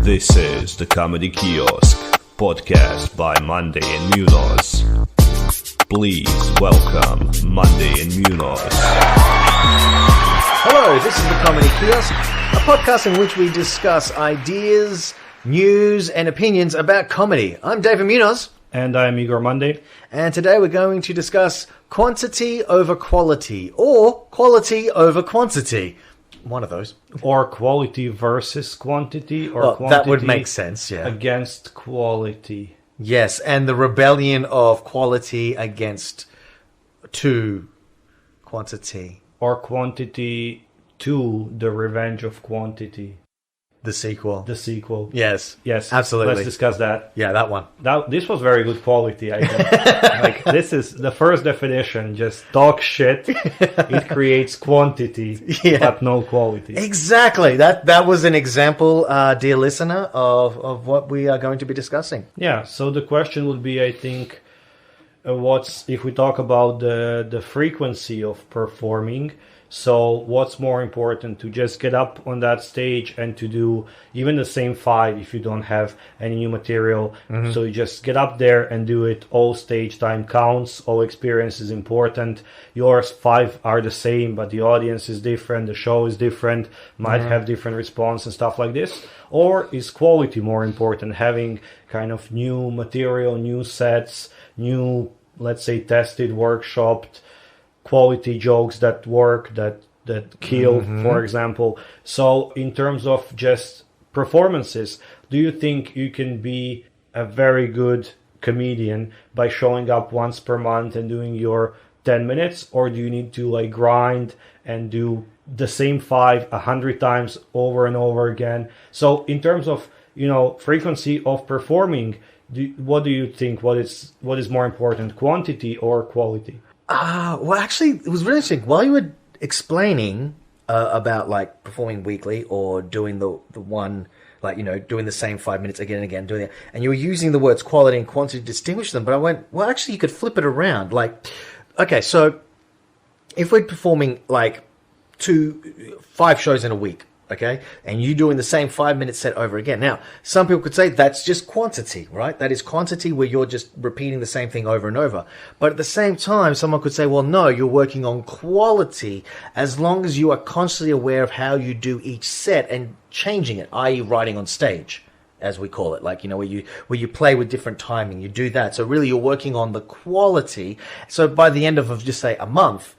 This is the Comedy Kiosk, podcast by Mondae and Munoz. Please welcome Mondae and Munoz. Hello, this is the Comedy Kiosk, a podcast in which we discuss ideas, news, and opinions about comedy. I'm David Munoz. And I'm Igor Mondae. And today we're going to discuss quantity over quality, or quality over quantity. One of those. Or quality versus quantity, or well, quantity that would make sense, yeah. Against quality. Yes, and the rebellion of quality against to quantity. Or quantity to the revenge of quantity. The sequel. The sequel. Yes. Yes. Absolutely. Let's discuss that. Yeah, that one. This was very good quality, I think. Like, this is the first definition. Just talk shit. It creates quantity, but no quality. Exactly. That was an example, dear listener, of what we are going to be discussing. Yeah. So the question would be, I think, if we talk about the frequency of performing. So what's more important, to just get up on that stage and to do even the same 5 if you don't have any new material. Mm-hmm. So you just get up there and do it. All stage time counts. All experience is important. Yours 5 are the same, but the audience is different. The show is different. Might have different response and stuff like this. Or is quality more important? Having kind of new material, new sets, new, let's say, tested, workshopped, quality jokes that work, that kill, for example. So in terms of just performances, do you think you can be a very good comedian by showing up once per month and doing your 10 minutes? Or do you need to like grind and do the same 5 100 times over and over again? So in terms of, frequency of performing, what do you think? What is more important, quantity or quality? Well, actually, it was really interesting. While you were explaining about like performing weekly or doing the one, like, doing the same 5 minutes again and again, doing it, and you were using the words quality and quantity to distinguish them. But I went, well, actually, you could flip it around. Like, okay, so if we're performing like 5 shows in a week, okay, and you doing the same 5-minute set over again. Now, some people could say that's just quantity, right? That is quantity where you're just repeating the same thing over and over. But at the same time, someone could say, well, no, you're working on quality as long as you are constantly aware of how you do each set and changing it, i.e. writing on stage, as we call it, like, where you play with different timing, you do that. So really you're working on the quality. So by the end of just say a month,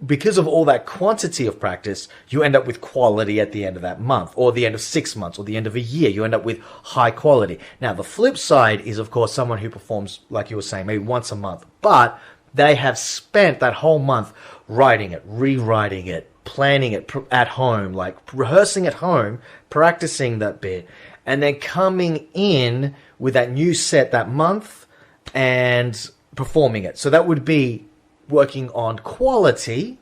because of all that quantity of practice, you end up with quality at the end of that month, or the end of 6 months, or the end of a year. You end up with high quality. Now, the flip side is, of course, someone who performs, like you were saying, maybe once a month, but they have spent that whole month writing it, rewriting it, planning it at home, like rehearsing at home, practicing that bit, and then coming in with that new set that month and performing it. So that would be working on quality,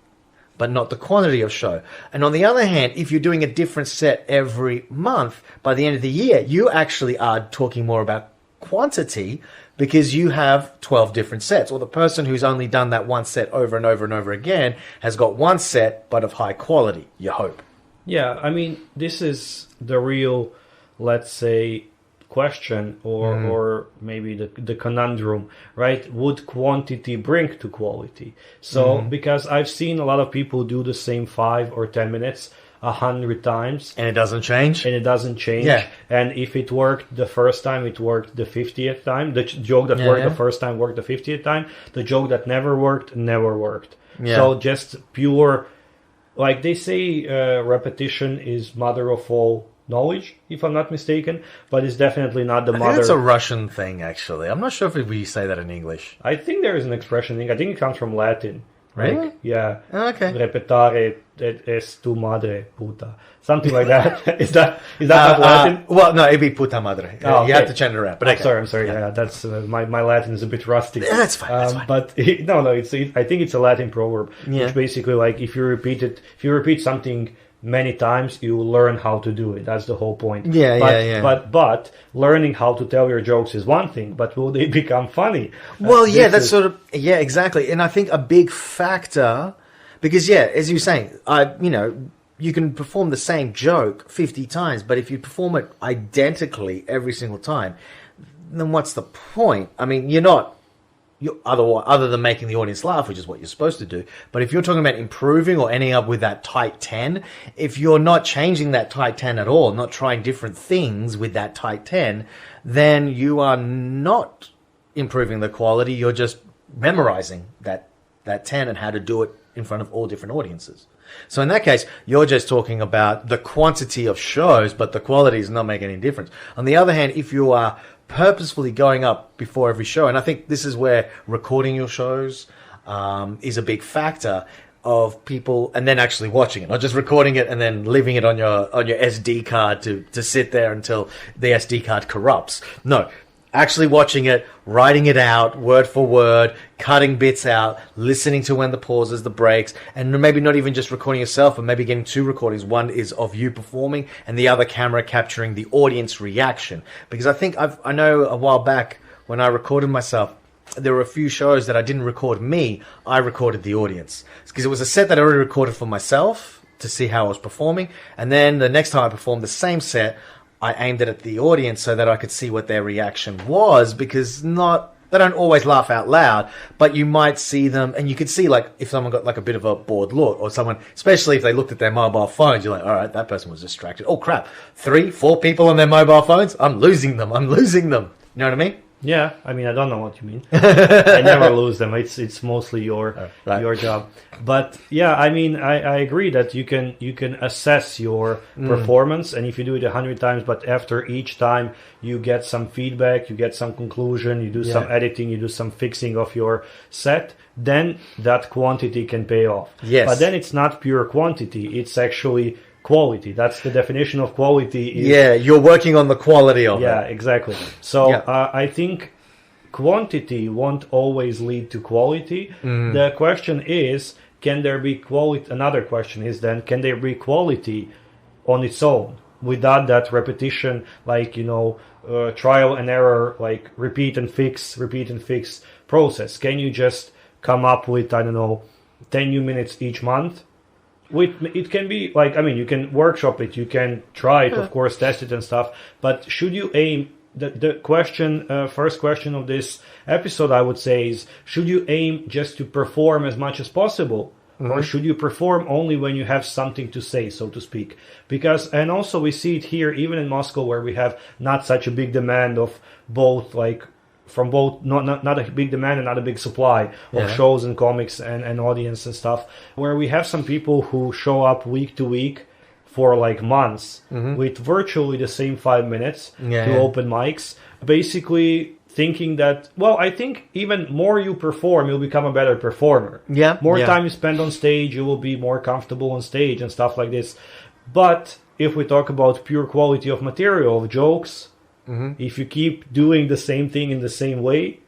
but not the quantity of show. And on the other hand, if you're doing a different set every month, by the end of the year, you actually are talking more about quantity because you have 12 different sets. Or the person who's only done that one set over and over and over again has got one set, but of high quality, you hope. Yeah, I mean, this is the real, let's say, question or maybe the conundrum, right? Would quantity bring to quality? So because I've seen a lot of people do the same 5 or 10 minutes 100 times and it doesn't change, yeah. And if it worked the first time, it worked the 50th time. The joke that worked the first time worked the 50th time. The joke that never worked So just pure, like they say, repetition is mother of all knowledge, if I'm not mistaken, but it's definitely not the mother. I think it's a Russian thing, actually. I'm not sure if we say that in English. I think there is an expression. I think it comes from Latin. Really? Like, yeah. Oh, okay. Repetare es tu madre puta. Something like that. Is that not Latin? Well, no, it'd be puta madre. Oh, you have to change it around. But I'm sorry. Yeah, that's my Latin is a bit rusty. Yeah, that's fine. But I think it's a Latin proverb, which basically, like, if you repeat something many times, you will learn how to do it. That's the whole point. But learning how to tell your jokes is one thing, but will they become funny? Well, exactly. And I think a big factor, because as you were saying, you can perform the same joke 50 times, but if you perform it identically every single time, then what's the point? I mean, you're other than making the audience laugh, which is what you're supposed to do. But if you're talking about improving or ending up with that tight 10, if you're not changing that tight 10 at all, not trying different things with that tight 10, then you are not improving the quality. You're just memorizing that 10 and how to do it in front of all different audiences. So in that case, you're just talking about the quantity of shows, but the quality is not making any difference. On the other hand, if you are purposefully going up before every show, and I think this is where recording your shows is a big factor of people, and then actually watching it, not just recording it and then leaving it on your SD card to sit there until the SD card corrupts. No. Actually watching it, writing it out, word for word, cutting bits out, listening to when the pauses, the breaks, and maybe not even just recording yourself, but maybe getting two recordings. One is of you performing, and the other camera capturing the audience reaction. Because I know a while back when I recorded myself, there were a few shows that I didn't record me, I recorded the audience. Because it was a set that I already recorded for myself to see how I was performing, and then the next time I performed the same set, I aimed it at the audience so that I could see what their reaction was, because they don't always laugh out loud, but you might see them, and you could see, like, if someone got, like, a bit of a bored look, or someone, especially if they looked at their mobile phones, you're like, all right, that person was distracted. Oh, crap. 3, 4 people on their mobile phones? I'm losing them. You know what I mean? Yeah, I mean, I don't know what you mean. I never lose them. It's mostly your job. But yeah, I mean, I agree that you can assess your performance, and if you do it 100 times, but after each time you get some feedback, you get some conclusion, you do some editing, you do some fixing of your set, then that quantity can pay off. Yes. But then it's not pure quantity; it's actually quality. That's the definition of quality. You're working on the quality of it. Yeah, exactly. So I think quantity won't always lead to quality. The question is, can there be quality? Another question is then, can there be quality on its own without that repetition, like, trial and error, like repeat and fix process? Can you just come up with, 10 new minutes each month? It can be like, I mean, you can workshop it, you can try it, of course, test it and stuff. But should you aim, the question, first question of this episode, I would say, is, should you aim just to perform as much as possible? Or should you perform only when you have something to say, so to speak? Because, and also we see it here, even in Moscow, where we have not such a big demand of both, like, from both, not a big demand and not a big supply of shows and comics and audience and stuff, where we have some people who show up week to week for like months with virtually the same 5 minutes to open mics, basically thinking that, well, I think even more you perform, you'll become a better performer. More time you spend on stage, you will be more comfortable on stage and stuff like this. But if we talk about pure quality of material, of jokes, if you keep doing the same thing in the same way,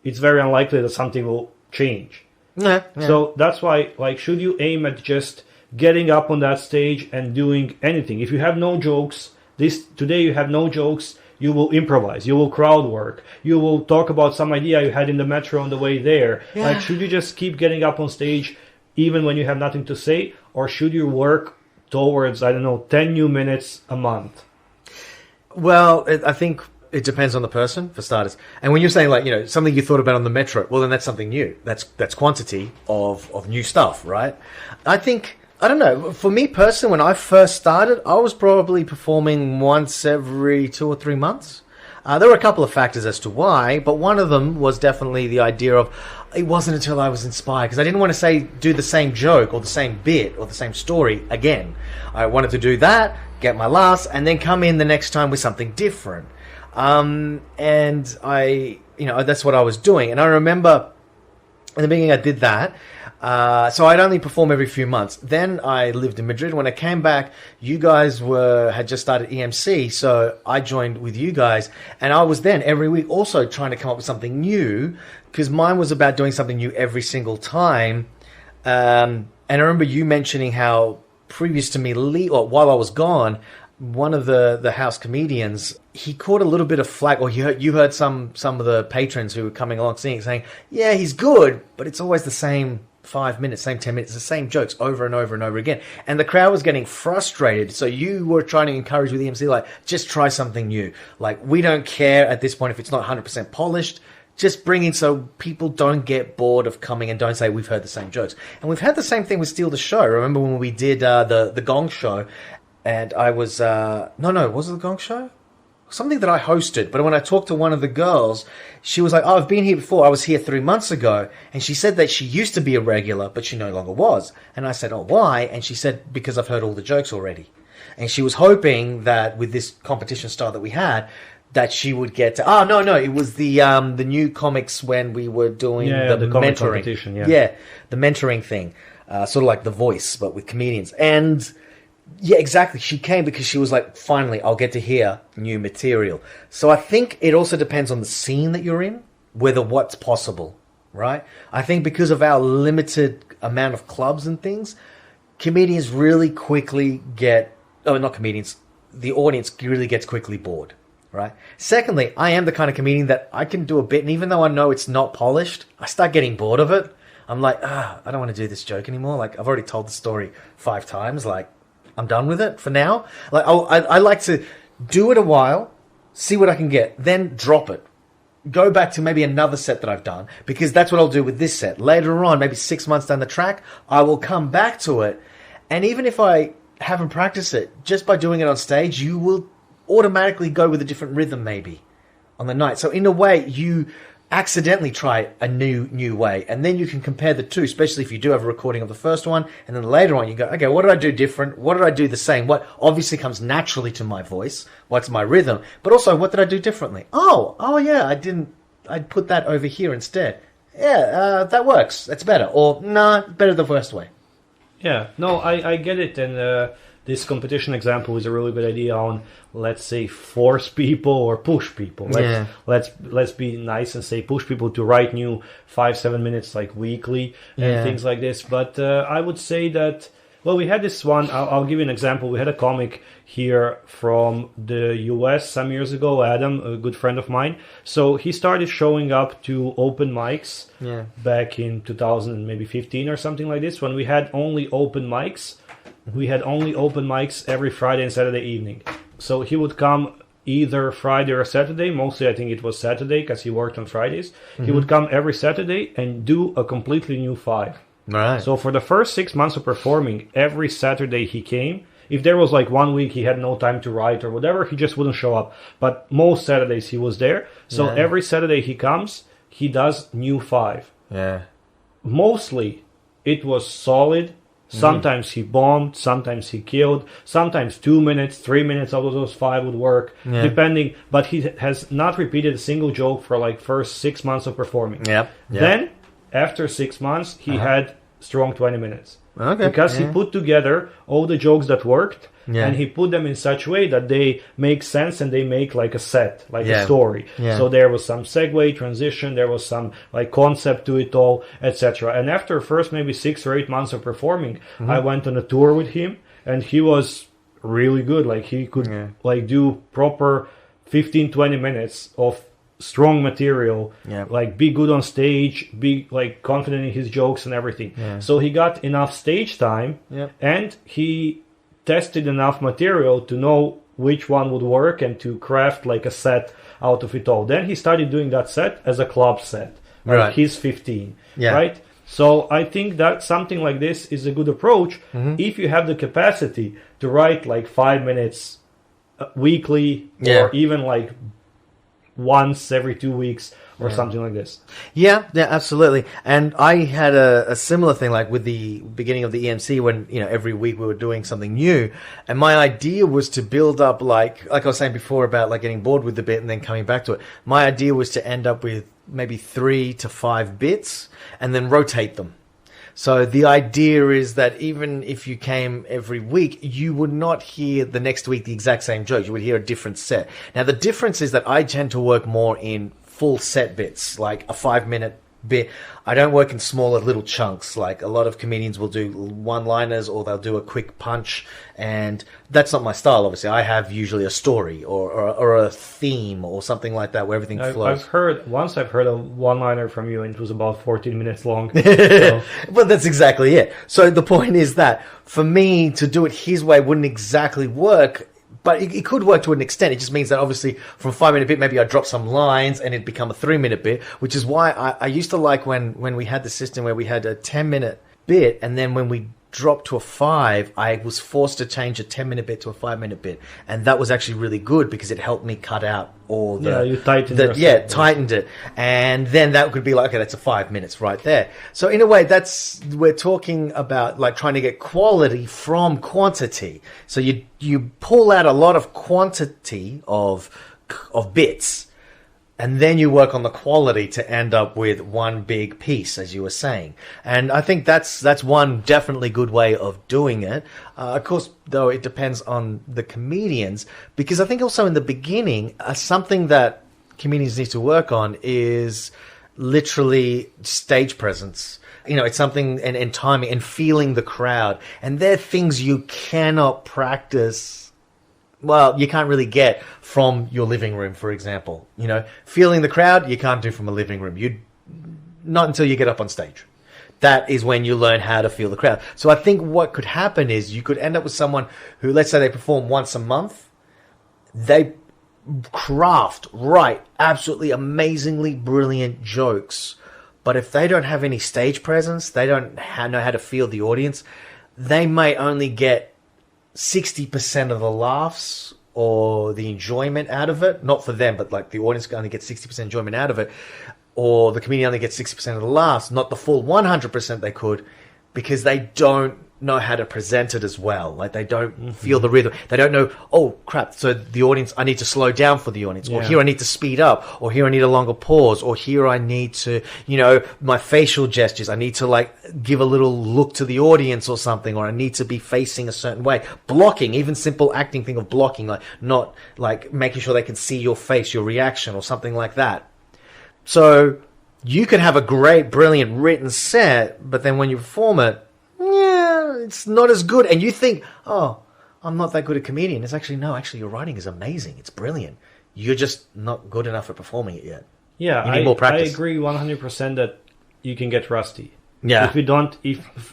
it's very unlikely that something will change. So that's why, like, should you aim at just getting up on that stage and doing anything? If you have no jokes, today you have no jokes, you will improvise, you will crowd work, you will talk about some idea you had in the metro on the way there. Like, should you just keep getting up on stage even when you have nothing to say? Or should you work towards, 10 new minutes a month? Well, I think it depends on the person, for starters. And when you're saying, like, something you thought about on the metro, well, then that's something new. That's quantity of new stuff, right? I think, I don't know, for me personally, when I first started, I was probably performing once every 2 or 3 months. There were a couple of factors as to why, but one of them was definitely the idea of, it wasn't until I was inspired, because I didn't want to do the same joke or the same bit or the same story again. I wanted to do that, get my laughs, and then come in the next time with something different. And that's what I was doing. And I remember in the beginning I did that. So I'd only perform every few months. Then I lived in Madrid. When I came back, you guys had just started EMC, so I joined with you guys, and I was then every week also trying to come up with something new, because mine was about doing something new every single time. And I remember you mentioning how previous to me, or while I was gone, one of the house comedians, he caught a little bit of flack, or you heard some of the patrons who were coming along saying, yeah, he's good, but it's always the same 5 minutes, same 10 minutes, the same jokes over and over and over again. And the crowd was getting frustrated. So you were trying to encourage with the MC, like, just try something new. Like, we don't care at this point if it's not 100% polished. Just bring in so people don't get bored of coming and don't say we've heard the same jokes. And we've had the same thing with Steal the Show. Remember when we did the Gong Show, and I was was it the Gong Show? Something that I hosted, but when I talked to one of the girls, she was like, "Oh, I've been here before. I was here 3 months ago." And she said that she used to be a regular, but she no longer was. And I said, "Oh, why?" And she said, "Because I've heard all the jokes already." And she was hoping that with this competition style that we had, that she would get to... Oh, no, it was the new comics when we were doing the comic mentoring. Competition, Yeah, the mentoring thing. Sort of like The Voice, but with comedians. And... yeah, exactly. She came because she was like, finally, I'll get to hear new material. So I think it also depends on the scene that you're in, whether what's possible, right? I think because of our limited amount of clubs and things, comedians really quickly get... Oh, not comedians. The audience really gets quickly bored, right? Secondly, I am the kind of comedian that I can do a bit, and even though I know it's not polished, I start getting bored of it. I'm like, I don't want to do this joke anymore. Like, I've already told the story 5 times, like... I'm done with it for now. Like I like to do it a while, see what I can get, then drop it. Go back to maybe another set that I've done, because that's what I'll do with this set. Later on, maybe 6 months down the track, I will come back to it. And even if I haven't practiced it, just by doing it on stage, you will automatically go with a different rhythm maybe on the night. So in a way, you accidentally try a new way, and then you can compare the two, especially if you do have a recording of the first one, and then later on you go, okay, what did I do different? What did I do the same? What obviously comes naturally to my voice? What's my rhythm? But also, what did I do differently? Oh yeah, I'd put that over here instead. Yeah, that works. That's better. Or, nah, better the first way. Yeah, no, I get it, and this competition example is a really good idea on, let's say, force people or push people. Let's be nice and say push people to write new 5-7 minutes like weekly and things like this. But I would say that, well, we had this one. I'll give you an example. We had a comic here from the US some years ago, Adam, a good friend of mine. So he started showing up to open mics back in 2015 or something like this, when we had only open mics. We had only open mics every Friday and Saturday evening. So he would come either Friday or Saturday. Mostly I think it was Saturday because he worked on Fridays. Mm-hmm. He would come every Saturday and do a completely new 5. Right. So for the first 6 months of performing, every Saturday he came. If there was like 1 week he had no time to write or whatever, he just wouldn't show up. But most Saturdays he was there. So every Saturday he comes, he does new 5. Yeah. Mostly it was solid. Sometimes he bombed, sometimes he killed, sometimes 2 minutes, 3 minutes out of those 5 would work, depending. But he has not repeated a single joke for like first 6 months of performing. Then, after 6 months, he had strong 20 minutes. Okay. Because he put together all the jokes that worked, and he put them in such a way that they make sense and they make like a set, like a story. So there was some segue, transition, there was some like concept to it all, etc. And after first maybe 6 or 8 months of performing, I went on a tour with him, and he was really good. Like he could like do proper 15-20 minutes of strong material, like be good on stage, be like confident in his jokes and everything. So he got enough stage time, and he tested enough material to know which one would work and to craft like a set out of it all. Then he started doing that set as a club set, like he's 15, right? So I think that something like this is a good approach if you have the capacity to write like 5 minutes weekly, or even like once every 2 weeks or something like this. Yeah, absolutely. And I had a similar thing, like with the beginning of the EMC, when, you know, every week we were doing something new. And my idea was to build up, like I was saying before about like getting bored with the bit and then coming back to it. My idea was to end up with maybe 3 to 5 bits and then rotate them. So the idea is that even if you came every week, you would not hear the next week the exact same joke. You would hear a different set. Now, the difference is that I tend to work more in full set bits, like a 5-minute bit. I don't work in smaller little chunks. Like a lot of comedians will do one-liners or they'll do a quick punch, and that's not my style. Obviously, I have usually a story or a theme or something like that where everything flows. I've heard a one-liner from you, and it was about 14 minutes long. So. But that's exactly it. So the point is that for me to do it his way wouldn't exactly work. But it could work to an extent. It just means that obviously from a 5-minute bit, maybe I drop some lines and it'd become a 3-minute bit, which is why I used to like when we had the system where we had a 10-minute bit, and then when we dropped to a 5, I was forced to change a 10-minute bit to a 5-minute bit. And that was actually really good because it helped me cut out all the... Yeah, you tightened it. Tightened it. And then that could be like, okay, that's a 5 minutes right there. So in a way, we're talking about like trying to get quality from quantity. So you pull out a lot of quantity of bits, and then you work on the quality to end up with one big piece, as you were saying. And I think that's one definitely good way of doing it. Of course, though, it depends on the comedians, because I think also in the beginning, something that comedians need to work on is literally stage presence. It's something and timing and feeling the crowd. And they're things you cannot practice. Well, you can't really get from your living room, for example. Feeling the crowd, you can't do from a living room. Not until you get up on stage. That is when you learn how to feel the crowd. So I think what could happen is you could end up with someone who, let's say they perform once a month. They write absolutely amazingly brilliant jokes. But if they don't have any stage presence, they don't know how to feel the audience, they may only get 60% of the laughs or the enjoyment out of it. Not for them, but like the audience only gets 60% enjoyment out of it. Or the comedian only gets 60% of the laughs, not the full 100% they could, because they don't know how to present it as well. Like they don't feel the rhythm. They don't know, oh crap, so the audience, I need to slow down for the audience, or here I need to speed up, or here I need a longer pause, or here I need to, my facial gestures, I need to like give a little look to the audience or something, or I need to be facing a certain way. Blocking, even simple acting thing of blocking, like not like making sure they can see your face, your reaction, or something like that. So you can have a great, brilliant written set, but then when you perform it, it's not as good. And you think, oh, I'm not that good a comedian. It's actually, no, your writing is amazing. It's brilliant. You're just not good enough at performing it yet. Yeah, you need more practice. I agree 100% that you can get rusty. Yeah.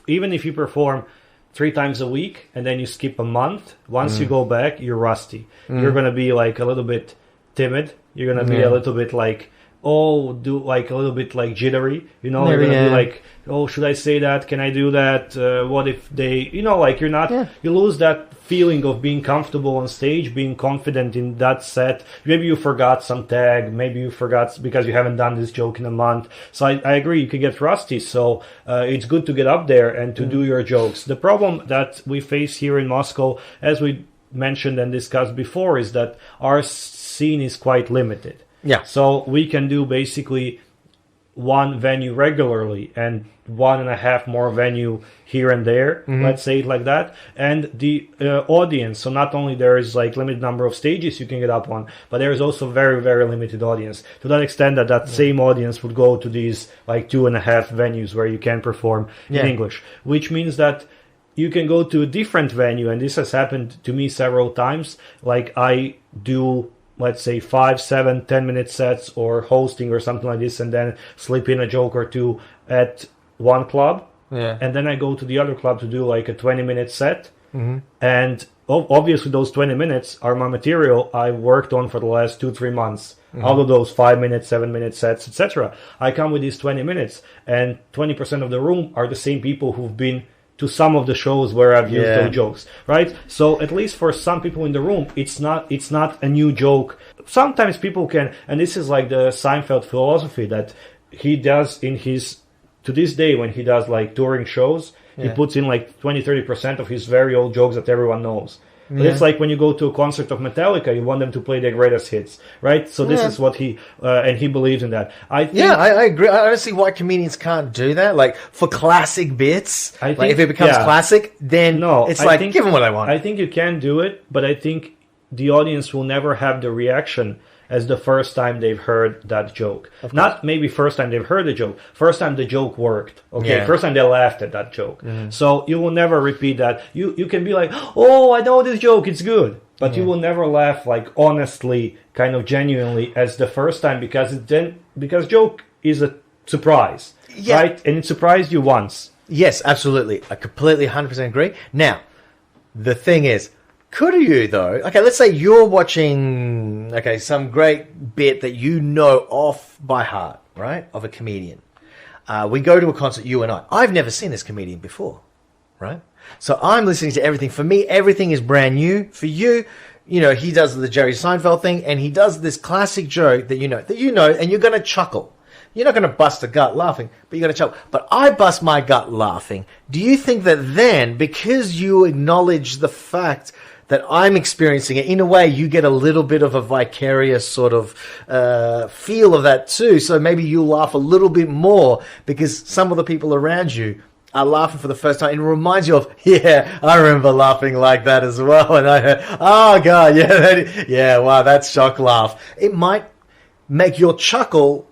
Even if you perform 3 times a week and then you skip a month, once you go back, you're rusty. You're going to be like a little bit timid. You're going to be a little bit like, a little bit like jittery, you're gonna be like, oh, should I say that? Can I do that? What if they, you're not, you lose that feeling of being comfortable on stage, being confident in that set. Maybe you forgot some tag, maybe you forgot because you haven't done this joke in a month. So I agree, you can get rusty. So it's good to get up there and to do your jokes. The problem that we face here in Moscow, as we mentioned and discussed before, is that our scene is quite limited. Yeah. So we can do basically one venue regularly and 1.5 more venue here and there, let's say it like that. And the audience, so not only there is like limited number of stages you can get up on, but there is also very, very limited audience. To that extent that same audience would go to these like 2.5 venues where you can perform in English, which means that you can go to a different venue, and this has happened to me several times. Like I do, let's say 5, 7, 10-minute sets or hosting or something like this, and then slip in a joke or two at one club. Yeah. And then I go to the other club to do like a 20-minute set. And obviously those 20 minutes are my material I worked on for the last 2-3 months. Out of those 5-minute, 7-minute sets, etc. I come with these 20 minutes, and 20% of the room are the same people who've been to some of the shows where I've used those jokes, right? So at least for some people in the room, it's not a new joke. Sometimes people can, and this is like the Seinfeld philosophy that he does in his, to this day when he does like touring shows, he puts in like 20-30% of his very old jokes that everyone knows. But it's like when you go to a concert of Metallica, you want them to play their greatest hits, right? So this is what he, and he believes in that. I agree. I don't see why comedians can't do that. Like, for classic bits, if it becomes classic, then give them what I want. I think you can do it, but I think the audience will never have the reaction as the first time they've heard that joke. Not maybe first time they've heard the joke, first time the joke worked. Okay, Yeah. first time they laughed at that joke. So you will never repeat that. You can be like, oh, I know this joke, it's good. But you will never laugh like honestly, kind of genuinely as the first time because joke is a surprise, right? And it surprised you once. Yes, absolutely. I completely 100% agree. Now, the thing is, could you though? Okay, let's say you're watching some great bit that you know off by heart, right? Of a comedian. We go to a concert, you and I. I've never seen this comedian before, right? So I'm listening to everything. For me, everything is brand new. For you, he does the Jerry Seinfeld thing, and he does this classic joke that you know, and you're going to chuckle. You're not going to bust a gut laughing, but you're going to chuckle. But I bust my gut laughing. Do you think that then, because you acknowledge the fact that I'm experiencing it, in a way, you get a little bit of a vicarious sort of feel of that too? So maybe you laugh a little bit more because some of the people around you are laughing for the first time, and it reminds you of, I remember laughing like that as well, and I heard, oh god, wow, that's shock laugh. It might make your chuckle,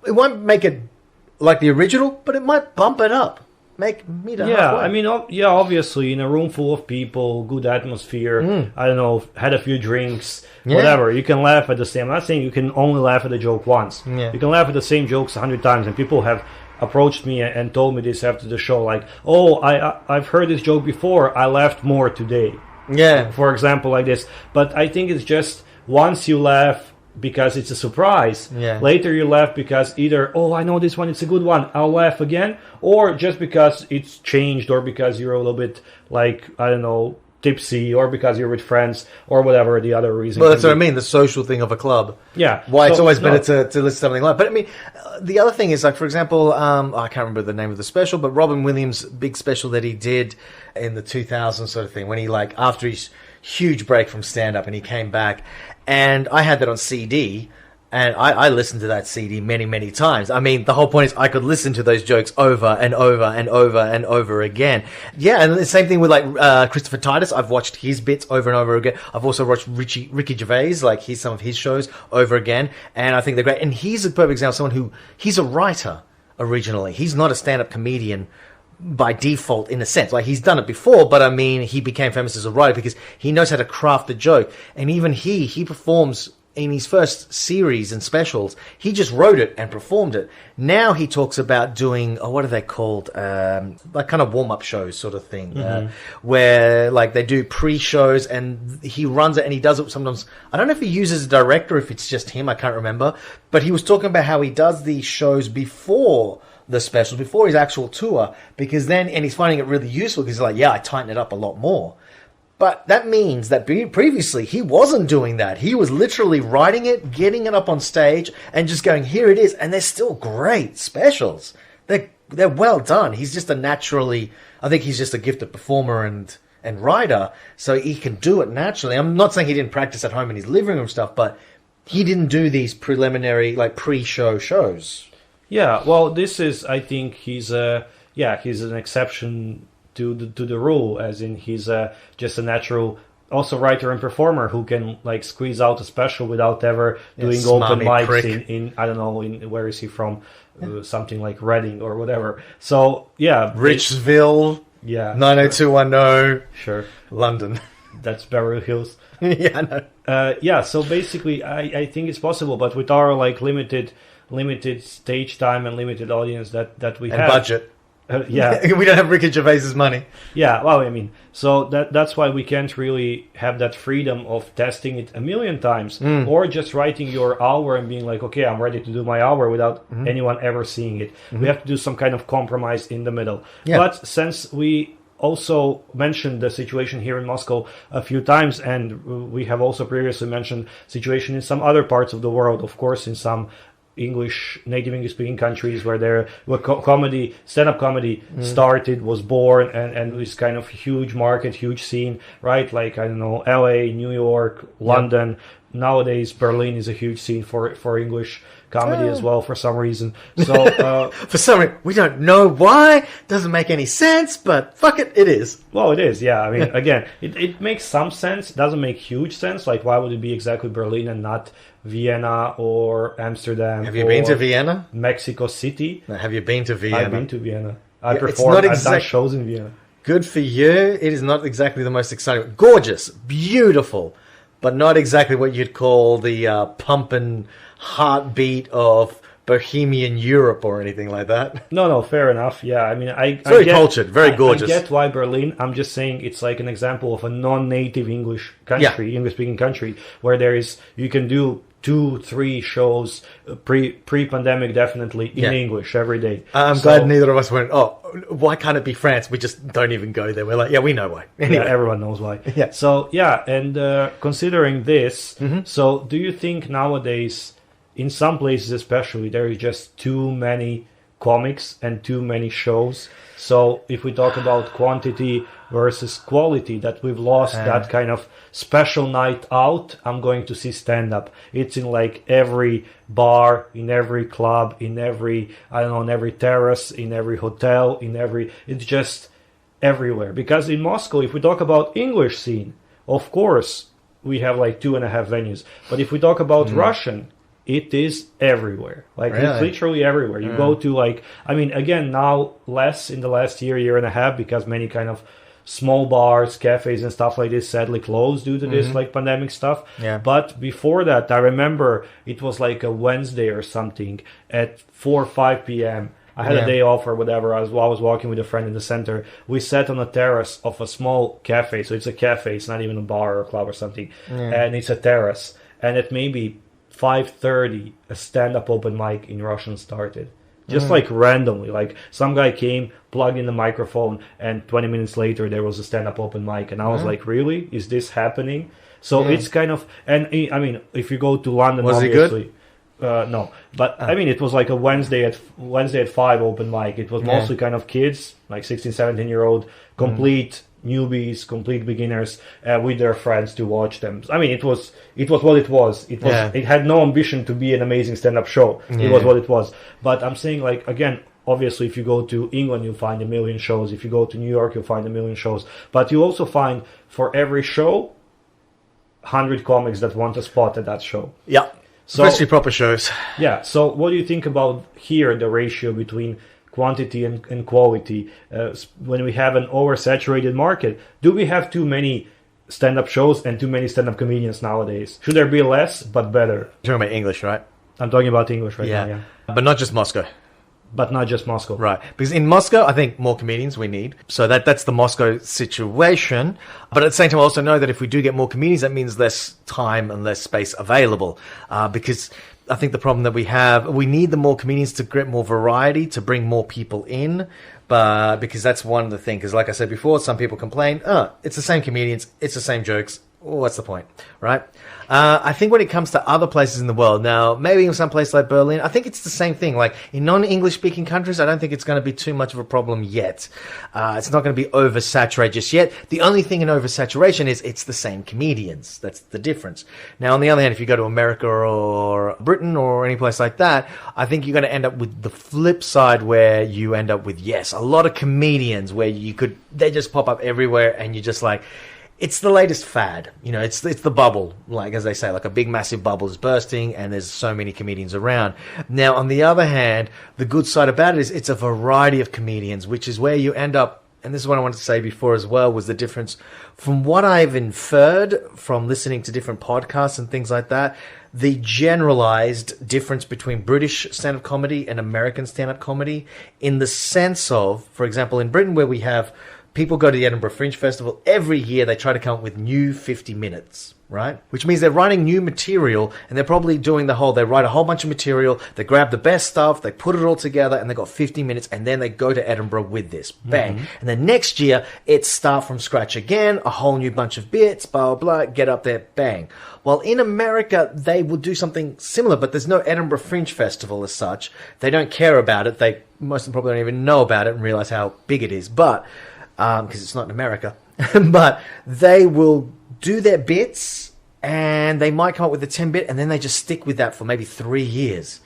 it won't make it like the original, but it might bump it up, meet it halfway. I mean, obviously, in a room full of people, good atmosphere, I don't know, had a few drinks, whatever, you can laugh at the same, I'm not saying you can only laugh at the joke once, you can laugh at the same jokes 100 times, and people have approached me and told me this after the show, like, oh, I've heard this joke before, I laughed more today. For example, like this. But I think it's just once you laugh because it's a surprise, later you laugh because either, oh, I know this one, it's a good one, I'll laugh again, or just because it's changed, or because you're a little bit like, I don't know, tipsy, or because you're with friends, or whatever the other reason. Well, that's what I mean, the social thing of a club. Why it's always better to listen to something like. But I mean, the other thing is, like, for example, I can't remember the name of the special, but Robin Williams' big special that he did in the 2000s sort of thing, when he, like, after his huge break from stand-up and he came back, and I had that on CD, and I listened to that CD many, many times. I mean, the whole point is I could listen to those jokes over and over and over and over again. Yeah, and the same thing with, like, Christopher Titus. I've watched his bits over and over again. I've also watched Ricky Gervais, like, some of his shows over again, and I think they're great. And he's a perfect example of someone who, he's a writer originally. He's not a stand-up comedian by default, in a sense. Like, he's done it before, but I mean, he became famous as a writer because he knows how to craft the joke. And even he performs in his first series and specials, he just wrote it and performed it. Now he talks about doing, what are they called? Like kind of warm-up shows sort of thing, where like they do pre-shows and he runs it and he does it sometimes. I don't know if he uses a director, if it's just him, I can't remember. But he was talking about how he does these shows before the specials, before his actual tour, because then, and he's finding it really useful because he's like, I tighten it up a lot more. But that means that previously he wasn't doing that. He was literally writing it, getting it up on stage, and just going, here it is. And they're still great specials. They're well done. He's just I think he's just a gifted performer and writer, so he can do it naturally. I'm not saying he didn't practice at home in his living room stuff, but he didn't do these preliminary, like, pre-show shows. Yeah, well, this is, I think he's an exception to the rule, as in he's just a natural also writer and performer who can, like, squeeze out a special without ever doing open mics in I don't know, where is he from, something like Reading or whatever. So Richville, 90210, sure, London. That's Beverly Hills. I know. So basically I think it's possible, but with our, like, limited stage time and limited audience that we have, and budget. We don't have Ricky Gervais's money. Yeah, well, I mean, so that's why we can't really have that freedom of testing it a million times, or just writing your hour and being like, okay, I'm ready to do my hour without anyone ever seeing it. We have to do some kind of compromise in the middle. But since we also mentioned the situation here in Moscow a few times, and we have also previously mentioned situation in some other parts of the world, of course, in some native English speaking countries where stand-up comedy started, was born, and was kind of huge market, huge scene, right? Like, I don't know, LA, New York, London, nowadays Berlin is a huge scene for English comedy as well for some reason. So for some reason, we don't know why. Doesn't make any sense, but fuck it, it is. Well, it is, yeah. I mean, again, it makes some sense. It doesn't make huge sense. Like, why would it be exactly Berlin and not Vienna or Amsterdam? Have you been to Vienna? Mexico City. No, have you been to Vienna? I've been to Vienna. I Yeah, performed. I've done shows in Vienna. Good for you. It is not exactly the most exciting. Gorgeous, beautiful, but not exactly what you'd call the pumping heartbeat of Bohemian Europe or anything like that. No, fair enough. Yeah, I mean, It's very cultured, very gorgeous. I get why Berlin. I'm just saying it's like an example of a non-native English country, English-speaking country, where you can do 2-3 shows pre-pandemic definitely in English every day. I'm glad neither of us went, oh, why can't it be France? We just don't even go there. We're like, yeah, we know why. Anyway. Yeah, everyone knows why. Yeah. So, yeah, and considering this, so do you think nowadays, in some places especially, there is just too many comics and too many shows? So if we talk about quantity versus quality, that we've lost that kind of special night out, I'm going to see stand-up. It's in like every bar, in every club, in every, on every terrace, in every hotel, it's just everywhere. Because in Moscow, if we talk about English scene, of course, we have like 2.5 venues. But if we talk about Russian, it is everywhere. Like, it's literally everywhere. You go to, like, I mean, again, now less in the last year and a half, because many kind of small bars, cafes and stuff like this sadly closed due to this, like, pandemic stuff. Yeah. But before that, I remember it was like a Wednesday or something at 4 or 5 p.m. I had a day off or whatever. I was walking with a friend in the center. We sat on a terrace of a small cafe. So it's a cafe. It's not even a bar or a club or something. And it's a terrace. And at maybe 5:30, a stand-up open mic in Russian started. Just like randomly. Like, some guy came, plugged in the microphone, and 20 minutes later there was a stand-up open mic. And I was like, really? Is this happening? So it's kind of... And, I mean, if you go to London, was obviously... he good? No. But, I mean, it was like a Wednesday at 5 open mic. It was mostly kind of kids, like 16, 17-year-old, complete... newbies, complete beginners, with their friends to watch them. I mean, it was what it was. It had no ambition to be an amazing stand-up show. It was what it was. But I'm saying, like, again, obviously, if you go to England, you'll find a million shows. If you go to New York, you'll find a million shows. But you also find, for every show, 100 comics that want a spot at that show. Yeah. So, especially proper shows. Yeah. So what do you think about here, the ratio between quantity and quality? When we have an oversaturated market, do we have too many stand-up shows and too many stand-up comedians nowadays? Should there be less but better? You're talking about English, right? I'm talking about English now, yeah. But not just Moscow. But not just Moscow. Right. Because in Moscow, I think more comedians we need. So that's the Moscow situation. But at the same time, I also know that if we do get more comedians, that means less time and less space available. Because I think the problem that we need the more comedians to get more variety, to bring more people in. But because that's one of the things. Because like I said before, some people complain, it's the same comedians, it's the same jokes. What's the point, right? I think when it comes to other places in the world, now, maybe in some place like Berlin, I think it's the same thing. Like, in non-English speaking countries, I don't think it's going to be too much of a problem yet. It's not going to be oversaturated just yet. The only thing in oversaturation is it's the same comedians. That's the difference. Now, on the other hand, if you go to America or Britain or any place like that, I think you're going to end up with the flip side, where you end up with, yes, a lot of comedians where they just pop up everywhere, and you're just like, it's the latest fad. You know, it's the bubble. Like, as they say, like a big massive bubble is bursting, and there's so many comedians around. Now, on the other hand, the good side about it is it's a variety of comedians, which is where you end up, and this is what I wanted to say before as well, was the difference from what I've inferred from listening to different podcasts and things like that, the generalized difference between British stand-up comedy and American stand-up comedy, in the sense of, for example, in Britain, where we have people go to the Edinburgh Fringe Festival. Every year they try to come up with new 50 minutes, right? Which means they're writing new material, and they're probably doing they write a whole bunch of material, they grab the best stuff, they put it all together, and they've got 50 minutes, and then they go to Edinburgh with this. Bang. And then next year, it's start from scratch again, a whole new bunch of bits, blah, blah, blah, get up there, bang. While in America, they will do something similar, but there's no Edinburgh Fringe Festival as such. They don't care about it. Most of them probably don't even know about it and realize how big it is. But because it's not in America, but they will do their bits and they might come up with a 10-bit, and then they just stick with that for maybe 3 years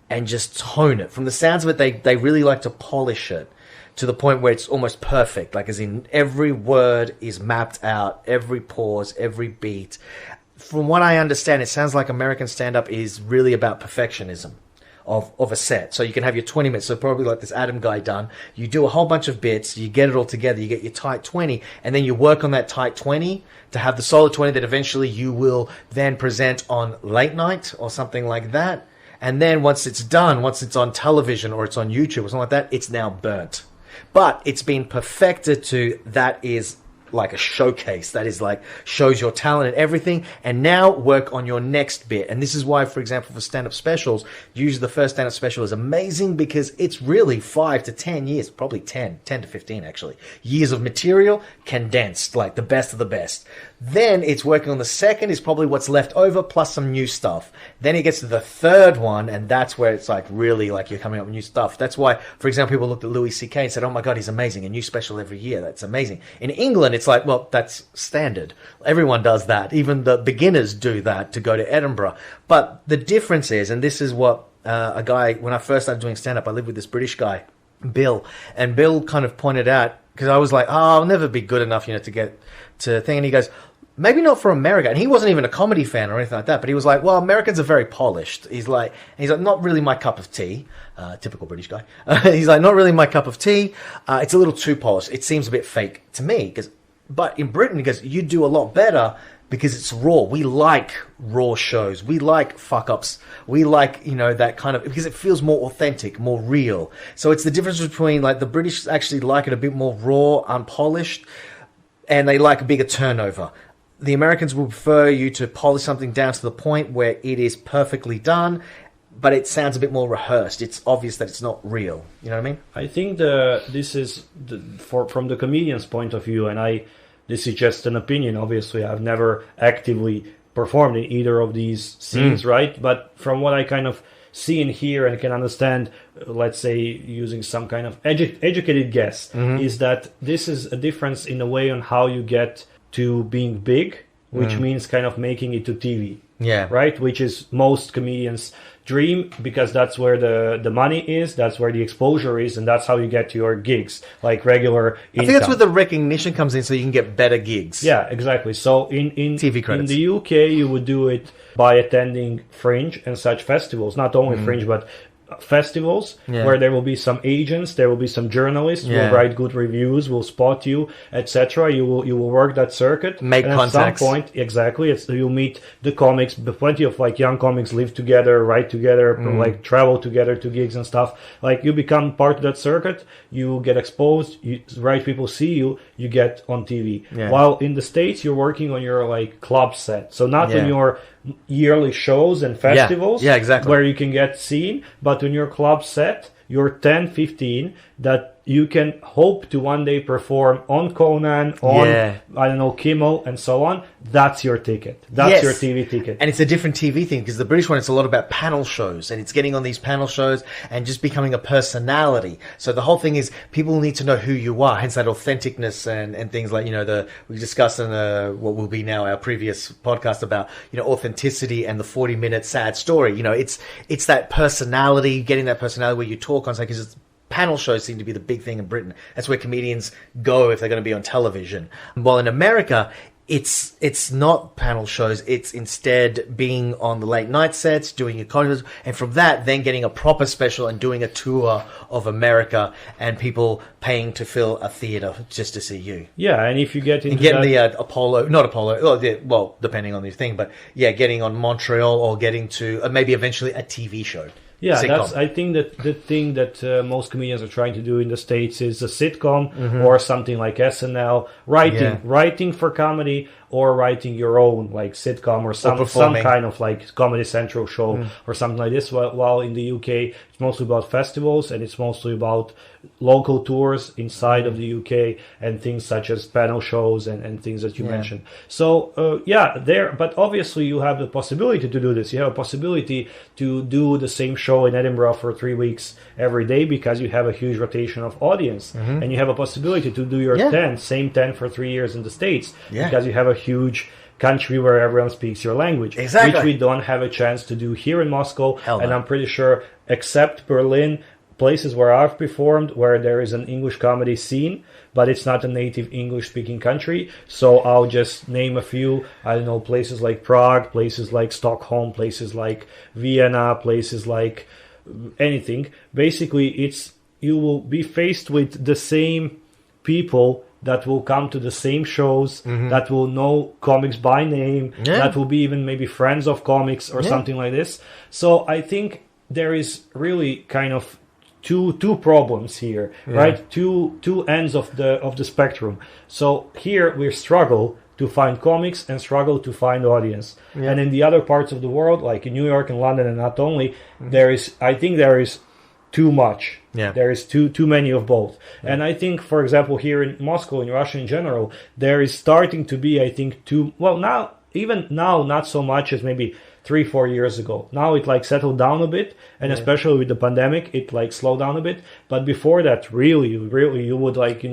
and just tone it. From the sounds of it, they really like to polish it to the point where it's almost perfect. Like, as in, every word is mapped out, every pause, every beat. From what I understand, it sounds like American stand-up is really about perfectionism of a set. So you can have your 20 minutes, so probably like this Adam guy done. You do a whole bunch of bits, you get it all together, you get your tight 20, and then you work on that tight 20 to have the solid 20 that eventually you will then present on late night or something like that. And then once it's done, once it's on television or it's on YouTube or something like that, it's now burnt. But it's been perfected to that is like a showcase, that is like shows your talent and everything, and now work on your next bit. And this is why, for example, for stand-up specials, usually the first stand-up special is amazing because it's really 5 to 10 years, probably 10 to 15 actually, years of material condensed, like the best of the best. Then it's working on the second is probably what's left over plus some new stuff. Then it gets to the third one, and that's where it's like really like you're coming up with new stuff. That's why, for example, people looked at Louis C.K. and said, oh my God, he's amazing. A new special every year. That's amazing. In England, it's like, well, that's standard. Everyone does that. Even the beginners do that to go to Edinburgh. But the difference is, and this is what a guy, when I first started doing stand-up, I lived with this British guy, Bill. And Bill kind of pointed out, because I was like, oh, I'll never be good enough, to get to thing. And he goes, maybe not for America. And he wasn't even a comedy fan or anything like that. But he was like, well, Americans are very polished. He's like, not really my cup of tea. Typical British guy. He's like, not really my cup of tea. It's a little too polished. It seems a bit fake to me. But in Britain, he goes, you do a lot better because it's raw. We like raw shows. We like fuck-ups. We like, that kind of, because it feels more authentic, more real. So it's the difference between, like, the British actually like it a bit more raw, unpolished, and they like a bigger turnover. The Americans will prefer you to polish something down to the point where it is perfectly done, but it sounds a bit more rehearsed. It's obvious that it's not real. You know what I mean? I think this is from the comedian's point of view, and this is just an opinion. Obviously, I've never actively performed in either of these scenes, right? But from what I kind of see and hear and can understand, let's say using some kind of educated guess, is that this is a difference in a way on how you get to being big, which means kind of making it to TV. Yeah. Right? Which is most comedians' dream, because that's where the money is, that's where the exposure is, and that's how you get to your gigs, like regular income. I think that's where the recognition comes in, so you can get better gigs. Yeah, exactly. So in TV credits. In the UK, you would do it by attending Fringe and such festivals. Not only Fringe, but festivals where there will be some agents, there will be some journalists who will write good reviews, will spot you, etc. You will work that circuit, make contacts. At some point, exactly, you'll meet the comics. Plenty of like young comics live together, write together, like travel together to gigs and stuff. Like, you become part of that circuit, you get exposed, right people see you, you get on TV. While in the States, you're working on your like club set, so not on your yearly shows and festivals exactly, where you can get seen, but on your club set, you're 10, 15 that you can hope to one day perform on Conan, on, I don't know, Kimmel, and so on. That's your ticket. That's your TV ticket. And it's a different TV thing, because the British one, it's a lot about panel shows, and it's getting on these panel shows and just becoming a personality. So the whole thing is people need to know who you are, hence that authenticness and things like, we discussed in what will be now our previous podcast about, authenticity and the 40-minute sad story. It's that personality, getting that personality where you talk on something, because panel shows seem to be the big thing in Britain. That's where comedians go if they're going to be on television. While in America, it's not panel shows. It's instead being on the late night sets, doing your concerts, and from that, then getting a proper special and doing a tour of America, and people paying to fill a theater just to see you. Yeah, and if you get into getting the well, depending on the thing, but getting on Montreal, or getting to maybe eventually a TV show. Yeah, sitcom. I think that the thing that most comedians are trying to do in the States is a sitcom or something like SNL, writing for comedy, or writing your own like sitcom or some kind of like Comedy Central show or something like this. While in the UK, it's mostly about festivals, and it's mostly about local tours inside of the UK, and things such as panel shows and things that you mentioned. So but obviously you have the possibility to do this. You have a possibility to do the same show in Edinburgh for 3 weeks every day, because you have a huge rotation of audience, and you have a possibility to do your 10 for 3 years in the States, because you have a huge country where everyone speaks your language, Exactly. which we don't have a chance to do here in Moscow. Hell And no. I'm pretty sure, except Berlin, places where I've performed, where there is an English comedy scene, but it's not a native English-speaking country. So I'll just name a few. I don't know, places like Prague, places like Stockholm, places like Vienna, places like anything. Basically, you will be faced with the same people that will come to the same shows, that will know comics by name, that will be even maybe friends of comics or something like this. So I think there is really kind of two problems here, right? Two ends of the spectrum. So here we struggle to find comics and struggle to find audience. And in the other parts of the world, like in New York and London, and not only, I think there is too much. Yeah. There is too many of both. And I think, for example, here in Moscow, in Russia in general, there is starting to be, I think, now, not so much as maybe 3-4 years ago. Now it like settled down a bit, and especially with the pandemic, it like slowed down a bit. But before that, really, you would like,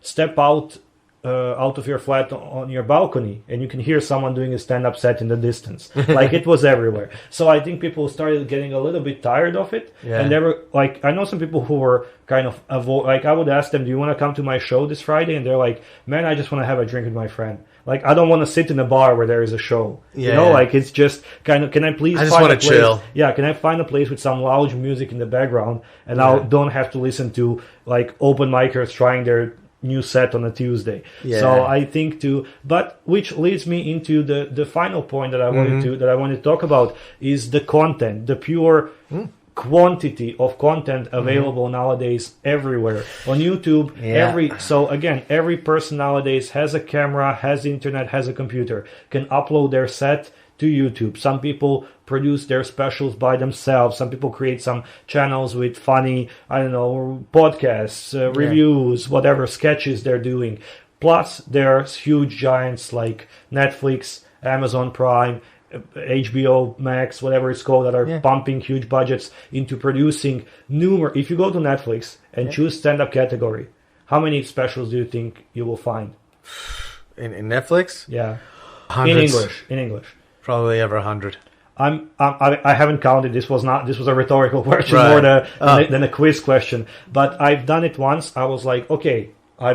step out of your flat on your balcony, and you can hear someone doing a stand-up set in the distance. Like it was everywhere. So I think people started getting a little bit tired of it, and they were like, I know some people who were kind of like, I would ask them, "Do you want to come to my show this Friday?" And they're like, "Man, I just want to have a drink with my friend. Like, I don't want to sit in a bar where there is a show. Like it's just kind of, can I please? I just find want a to place? chill. Yeah, can I find a place with some loud music in the background, and I don't have to listen to like open micers trying their new set on a Tuesday." So I think but which leads me into the final point that I wanted to talk about is the content, the pure quantity of content available nowadays everywhere on YouTube. Every person nowadays has a camera, has internet, has a computer, can upload their set to YouTube. Some people produce their specials by themselves. Some people create some channels with funny, podcasts, reviews, whatever sketches they're doing. Plus, there's huge giants like Netflix, Amazon Prime, HBO Max, whatever it's called, that are pumping huge budgets into producing numerous. If you go to Netflix and choose stand-up category, how many specials do you think you will find? In Netflix? Yeah. Hundreds. In English. Probably over 100. I haven't counted. This was a rhetorical question Right. more than a quiz question. But I've done it once. I was like, okay, I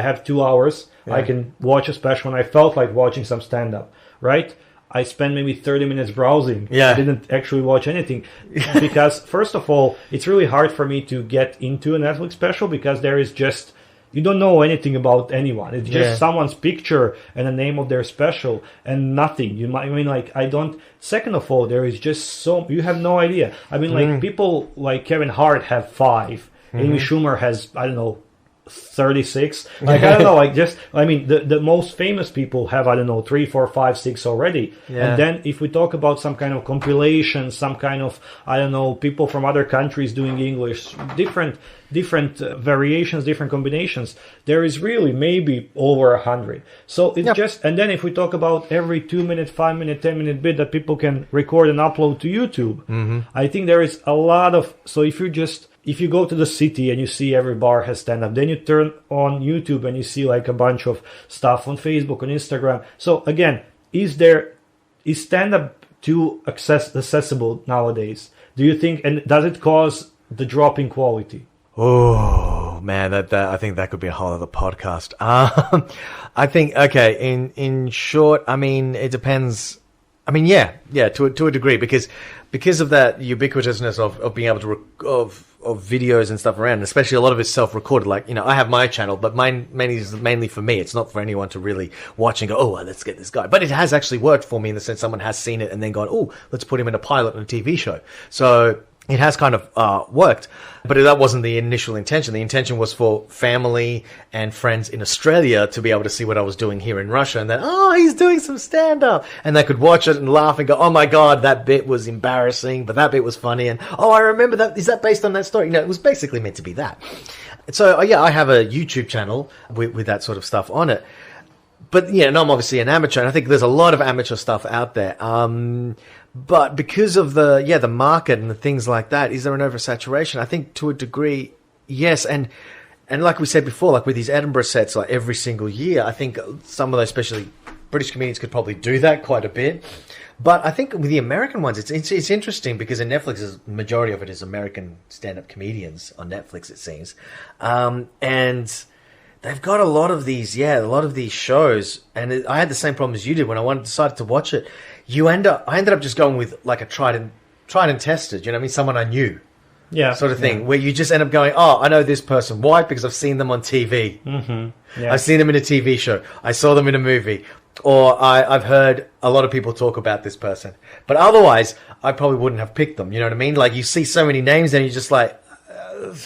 have 2 hours. I can watch a special, and I felt like watching some stand-up, right? I spent maybe 30 minutes browsing. Yeah. I didn't actually watch anything. Because, first of all, it's really hard for me to get into a Netflix special because there is just... You don't know anything about anyone. It's just someone's picture and the name of their special and nothing. Second of all, there is just you have no idea. Like people like Kevin Hart have 5. Amy Schumer has, 36. The most famous people have 3, 4, 5, 6 already. And then if we talk about some kind of compilation, some kind of people from other countries doing English, different variations, different combinations, there is really maybe over 100. So it's and then if we talk about every 2-minute, 5-minute, 10-minute bit that people can record and upload to YouTube, I think there is a lot of. So if you go to the city and you see every bar has stand-up, then you turn on YouTube and you see like a bunch of stuff on Facebook, on Instagram. So again, is stand-up too accessible nowadays? Do you think, and does it cause the drop in quality? Oh man, that I think that could be a whole other podcast. I think in short, it depends. To a degrity, because of that ubiquitousness of being able to of videos and stuff around, especially a lot of it's self-recorded. Like, I have my channel, but mine mainly for me. It's not for anyone to really watch and go, oh, let's get this guy. But it has actually worked for me in the sense someone has seen it and then gone, oh, let's put him in a pilot on a TV show. So it has kind of worked, but that wasn't the initial intention. The intention was for family and friends in Australia to be able to see what I was doing here in Russia, and then, oh, he's doing some stand-up, and they could watch it and laugh and go, oh my god, that bit was embarrassing, but that bit was funny, and oh, I remember that. Is that based on that story? It was basically meant to be that. So I have a YouTube channel with that sort of stuff on it. But and I'm obviously an amateur, and I think there's a lot of amateur stuff out there. But because of the market and the things like that, is there an oversaturation? I think to a degree, yes. And like we said before, like with these Edinburgh sets, like every single year, I think some of those, especially British comedians could probably do that quite a bit. But I think with the American ones, it's interesting because in Netflix, the majority of it is American stand-up comedians on Netflix, it seems. And they've got a lot of these shows. And I had the same problem as you did when I decided to watch it. I ended up just going with like a tried and tested, you know what I mean? Someone I knew. Yeah. Sort of thing, where you just end up going, oh, I know this person. Why? Because I've seen them on TV. Mm-hmm. Yeah. I've seen them in a TV show. I saw them in a movie. Or I've heard a lot of people talk about this person. But otherwise, I probably wouldn't have picked them. You know what I mean? Like, you see so many names and you're just like,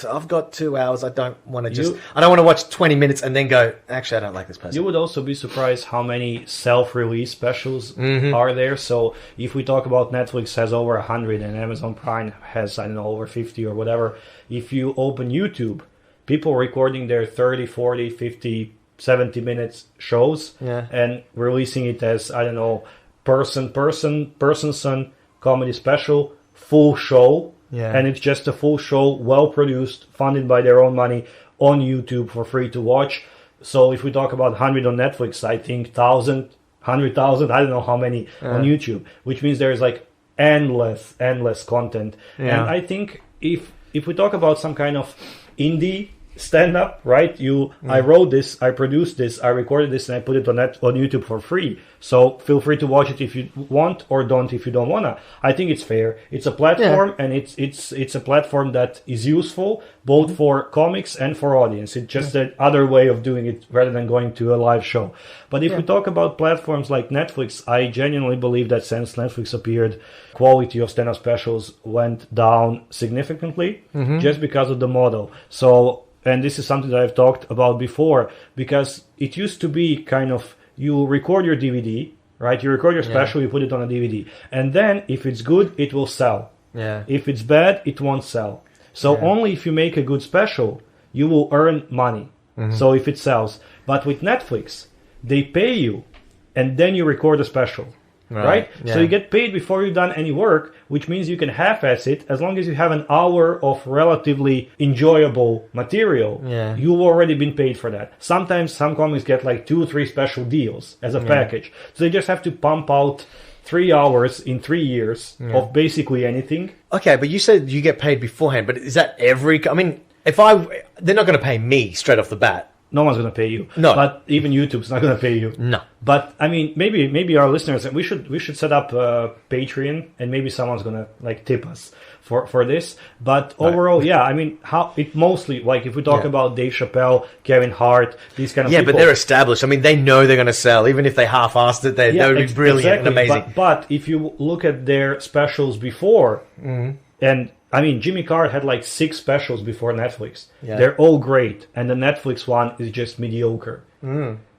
I've got 2 hours. I don't want to watch 20 minutes and then go, actually, I don't like this person. You would also be surprised how many self-release specials are there. So if we talk about Netflix has over 100 and Amazon Prime has, I don't know, over 50 or whatever. If you open YouTube, people recording their 30, 40, 50, 70 minutes shows and releasing it as, I don't know, person son comedy special, full show. Yeah. And it's just a full show, well produced, funded by their own money on YouTube for free to watch. So if we talk about 100 on Netflix, I think 1,000, 100,000, I don't know how many on YouTube, which means there's like endless content. Yeah. And I think if we talk about some kind of indie stand-up, right? I wrote this, I produced this, I recorded this, and I put it on YouTube for free. So feel free to watch it if you want, or don't if you don't wanna. I think it's fair. It's a platform, and it's a platform that is useful both for comics and for audience. It's just the other way of doing it rather than going to a live show. But if we talk about platforms like Netflix, I genuinely believe that since Netflix appeared, quality of stand-up specials went down significantly just because of the model. So. And this is something that I've talked about before, because it used to be kind of, you record your DVD, right? You record your special, you put it on a DVD. And then if it's good, it will sell. Yeah. If it's bad, it won't sell. So only if you make a good special, you will earn money. So if it sells. But with Netflix, they pay you and then you record a special. Right? Yeah. So you get paid before you've done any work, which means you can half-ass it. As long as you have an hour of relatively enjoyable material, you've already been paid for that. Sometimes some comics get like 2 or 3 special deals as a package. So they just have to pump out 3 hours in 3 years of basically anything. Okay, but you said you get paid beforehand, but is that I mean, they're not going to pay me straight off the bat. No one's going to pay you. No. But even YouTube's not going to pay you. No. But I mean, maybe our listeners, we should set up Patreon, and maybe someone's going to like tip us for this. But overall, I mean, how it mostly, like if we talk about Dave Chappelle, Kevin Hart, these kind of people. Yeah, but they're established. I mean, they know they're going to sell. Even if they half-assed it, they would be brilliant and amazing. But if you look at their specials before, and I mean, Jimmy Carr had like 6 specials before Netflix. Yeah. They're all great, and the Netflix one is just mediocre.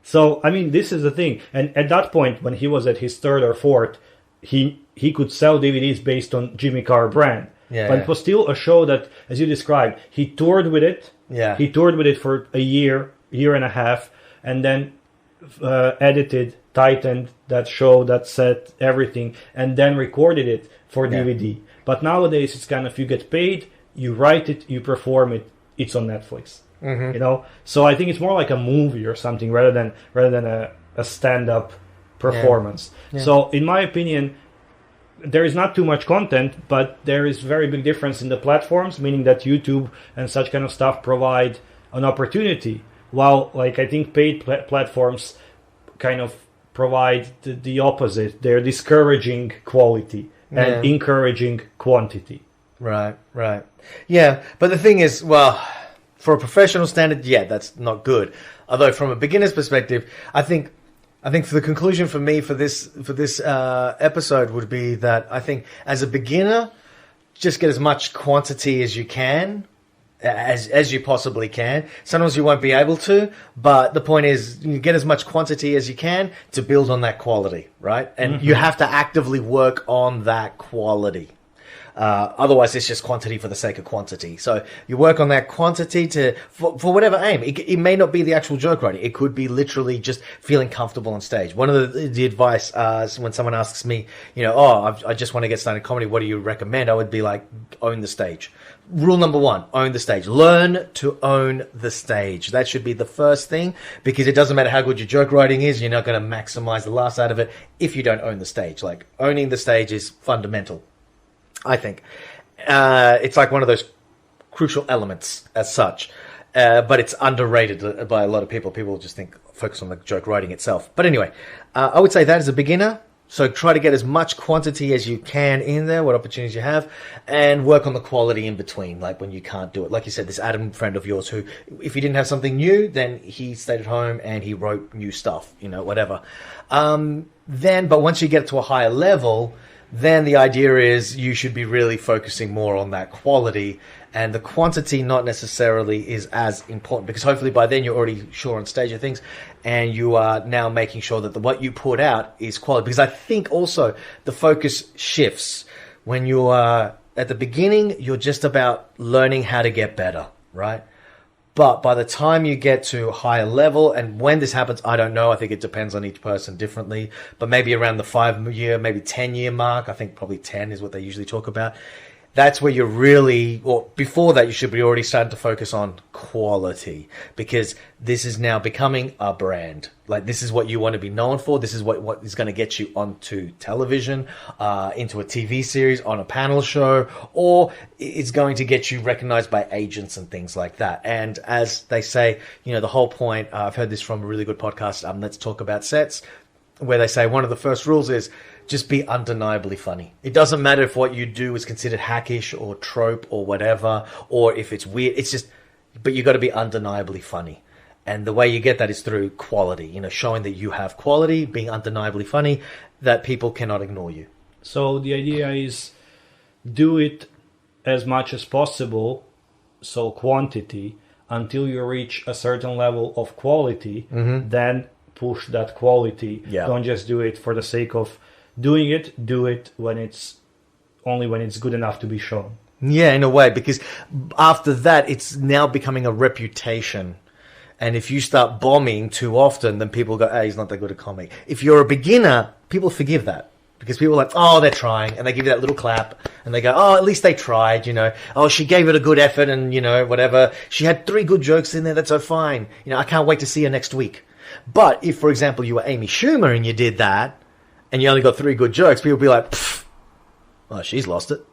So, I mean, this is the thing. And at that point, when he was at his 3rd or 4th, he could sell DVDs based on Jimmy Carr brand. But it was still a show that, as you described, he toured with it. Yeah. He toured with it for a year and a half, and then edited, tightened that show, that set, everything, and then recorded it for DVD. But nowadays, it's kind of, you get paid, you write it, you perform it, it's on Netflix. You know, so I think it's more like a movie or something rather than a stand-up performance. So, in my opinion, there is not too much content, but there is very big difference in the platforms, meaning that YouTube and such kind of stuff provide an opportunity, while like I think paid platforms kind of provide the opposite. They're discouraging quality and encouraging quantity. Right. Yeah, but the thing is, well, for a professional standard, that's not good. Although from a beginner's perspective, I think for the conclusion for me for this episode would be that I think as a beginner, just get as much quantity as you can, as you possibly can. Sometimes you won't be able to, but the point is you get as much quantity as you can to build on that quality, right? And you have to actively work on that quality. Otherwise, it's just quantity for the sake of quantity. So you work on that quantity for whatever aim. It may not be the actual joke writing. It could be literally just feeling comfortable on stage. One of the advice when someone asks me, I just want to get started in comedy, what do you recommend? I would be like, own the stage. Rule number 1, own the stage. Learn to own the stage. That should be the first thing, because it doesn't matter how good your joke writing is, you're not going to maximize the laughs out of it if you don't own the stage. Like, owning the stage is fundamental, I think. It's like one of those crucial elements as such, but it's underrated by a lot of people. People just focus on the joke writing itself. But anyway, I would say that as a beginner. So try to get as much quantity as you can in there, what opportunities you have, and work on the quality in between, like when you can't do it. Like you said, this Adam friend of yours who, if he didn't have something new, then he stayed at home and he wrote new stuff, whatever. But once you get to a higher level, then the idea is you should be really focusing more on that quality, and the quantity not necessarily is as important, because hopefully by then you're already sure on stage of things, and you are now making sure that what you put out is quality. Because I think also the focus shifts when you are at the beginning. You're just about learning how to get better, right? But by the time you get to a higher level, and when this happens, I don't know. I think it depends on each person differently. But maybe around the 5-year, maybe 10-year mark, I think probably 10 is what they usually talk about. That's where you're really, or before that, you should be already starting to focus on quality, because this is now becoming a brand. Like, this is what you want to be known for. This is what is going to get you onto television, into a TV series, on a panel show, or it's going to get you recognized by agents and things like that. And as they say, the whole point, I've heard this from a really good podcast, Let's Talk About Sets, where they say one of the first rules is just be undeniably funny. It doesn't matter if what you do is considered hackish or trope or whatever, or if it's weird. It's just, but you got to be undeniably funny. And the way you get that is through quality, showing that you have quality, being undeniably funny, that people cannot ignore you. So the idea is do it as much as possible, so quantity, until you reach a certain level of quality, then push that quality. Yeah. Don't just do it for the sake of doing it. Do it when it's good enough to be shown. Yeah, in a way, because after that, it's now becoming a reputation. And if you start bombing too often, then people go, hey, he's not that good at comedy. If you're a beginner, people forgive that. Because people are like, oh, they're trying. And they give you that little clap. And they go, oh, at least they tried, Oh, she gave it a good effort and, whatever. She had 3 good jokes in there. That's so fine. I can't wait to see her next week. But if, for example, you were Amy Schumer and you did that, and you only got 3 good jokes, people would be like, oh, she's lost it.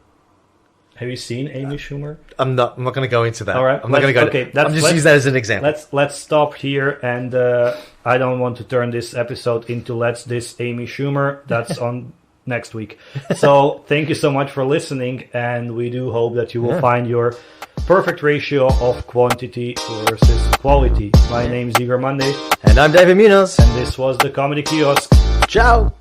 Have you seen Amy Schumer? I'm not going to go into that. All right. I'm not going to go into that. I'm just using that as an example. Let's stop here, and I don't want to turn this episode into Let's Diss Amy Schumer. That's on next week. So thank you so much for listening, and we do hope that you will find your perfect ratio of quantity versus quality. My name is Igor Mondae. And I'm David Munoz. And this was the Comedy Kiosk. Ciao.